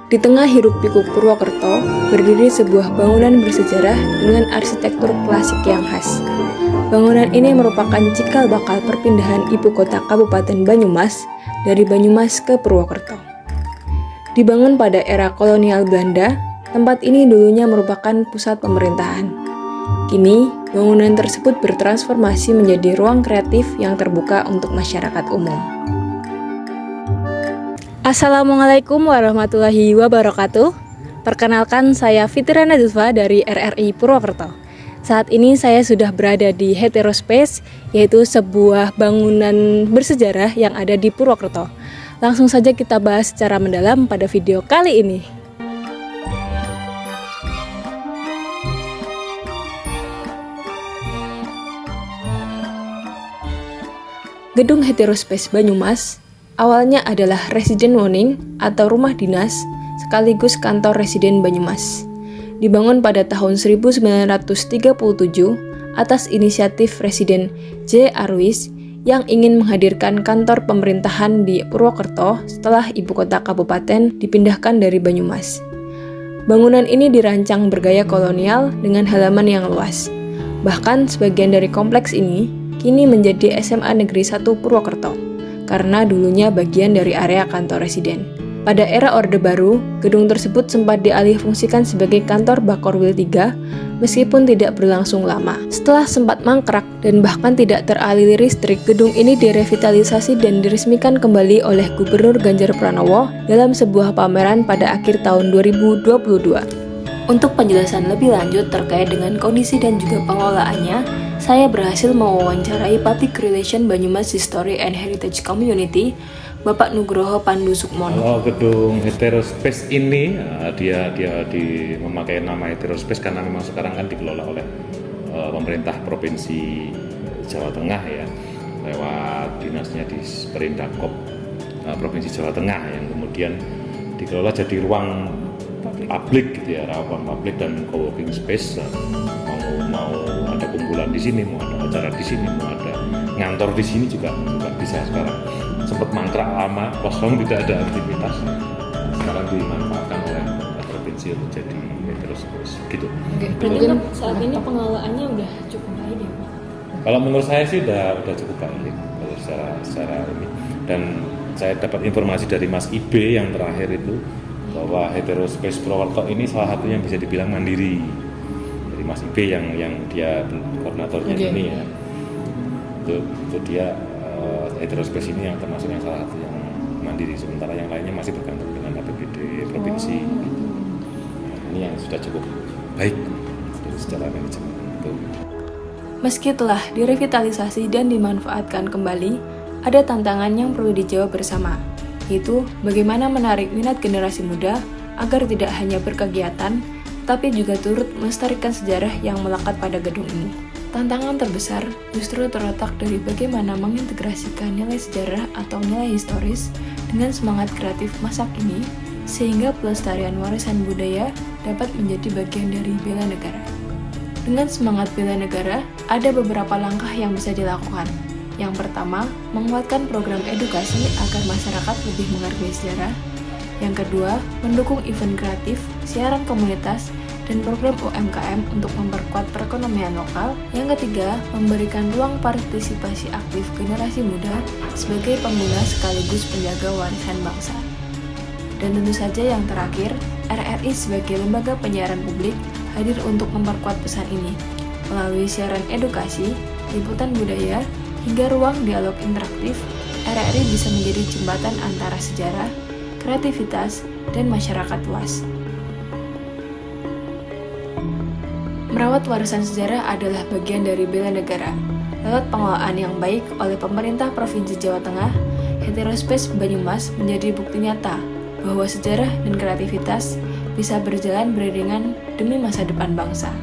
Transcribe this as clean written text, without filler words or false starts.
Di tengah hiruk-pikuk Purwokerto, berdiri sebuah bangunan bersejarah dengan arsitektur klasik yang khas. Bangunan ini merupakan cikal bakal perpindahan ibu kota Kabupaten Banyumas dari Banyumas ke Purwokerto. Dibangun pada era kolonial Belanda, tempat ini dulunya merupakan pusat pemerintahan. Kini, bangunan tersebut bertransformasi menjadi ruang kreatif yang terbuka untuk masyarakat umum. Assalamualaikum warahmatullahi wabarakatuh. Perkenalkan, saya Fitri Nazulfa dari RRI Purwokerto. Saat ini saya sudah berada di Heterospace, yaitu sebuah bangunan bersejarah yang ada di Purwokerto. Langsung saja kita bahas secara mendalam pada video kali ini. Gedung Heterospace Banyumas awalnya adalah Resident Woning atau rumah dinas sekaligus kantor residen Banyumas. Dibangun pada tahun 1937 atas inisiatif Residen J. Arwis yang ingin menghadirkan kantor pemerintahan di Purwokerto setelah ibu kota kabupaten dipindahkan dari Banyumas. Bangunan ini dirancang bergaya kolonial dengan halaman yang luas. Bahkan sebagian dari kompleks ini kini menjadi SMA Negeri 1 Purwokerto, karena dulunya bagian dari area kantor residen. Pada era Orde Baru, gedung tersebut sempat dialihfungsikan sebagai kantor Bakorwil 3, meskipun tidak berlangsung lama. Setelah sempat mangkrak dan bahkan tidak teraliri listrik, gedung ini direvitalisasi dan diresmikan kembali oleh Gubernur Ganjar Pranowo dalam sebuah pameran pada akhir tahun 2022. Untuk penjelasan lebih lanjut terkait dengan kondisi dan juga pengelolaannya, saya berhasil mewawancarai Public Relation Banyumas History and Heritage Community, Bapak Nugroho Pandu Sukmono. Kalau gedung Heterospace ini, dia memakai nama Heterospace karena memang sekarang kan dikelola oleh pemerintah Provinsi Jawa Tengah ya, lewat dinasnya di Perindakop Provinsi Jawa Tengah yang kemudian dikelola jadi ruang publik gitu ya, ruang publik dan co-working space. Mau ada kumpulan di sini, mau ada acara di sini, mau ada ngantor di sini juga bisa sekarang. Sempat mangkrak lama, kosong, tidak ada aktivitas. Sekarang dimanfaatkan oleh provinsi untuk jadi Heterospace gitu. Mungkin saat ini pengelolaannya udah cukup baik ya, Pak? Kalau menurut saya sih udah cukup baik kalau secara ini. Dan saya dapat informasi dari Mas Ibe yang terakhir itu bahwa Heterospace Purwokerto ini salah satu yang bisa dibilang mandiri. Dari Mas Ibe yang dia koordinatornya ini ya. Itu dia Heterospace ini yang termasuk yang salah satu yang mandiri, sementara yang lainnya masih bergantung dengan APBD provinsi. Nah, ini yang sudah cukup baik secara manajemen. Meski telah direvitalisasi dan dimanfaatkan kembali, ada tantangan yang perlu dijawab bersama, yaitu bagaimana menarik minat generasi muda agar tidak hanya berkegiatan, tapi juga turut melestarikan sejarah yang melekat pada gedung ini. Tantangan terbesar justru terletak dari bagaimana mengintegrasikan nilai sejarah atau nilai historis dengan semangat kreatif masa kini, sehingga pelestarian warisan budaya dapat menjadi bagian dari bela negara. Dengan semangat bela negara, ada beberapa langkah yang bisa dilakukan. Yang pertama, menguatkan program edukasi agar masyarakat lebih menghargai sejarah. Yang kedua, mendukung event kreatif, siaran komunitas, dan program UMKM untuk memperkuat perekonomian lokal. Yang ketiga, memberikan ruang partisipasi aktif generasi muda sebagai pengguna sekaligus penjaga warisan bangsa. Dan tentu saja yang terakhir, RRI sebagai lembaga penyiaran publik hadir untuk memperkuat pesan ini melalui siaran edukasi, liputan budaya, hingga ruang dialog interaktif. RRI bisa menjadi jembatan antara sejarah, kreativitas, dan masyarakat luas. Merawat warisan sejarah adalah bagian dari bela negara. Lewat pengelolaan yang baik oleh pemerintah Provinsi Jawa Tengah, Heterospace Banyumas menjadi bukti nyata bahwa sejarah dan kreativitas bisa berjalan beriringan demi masa depan bangsa.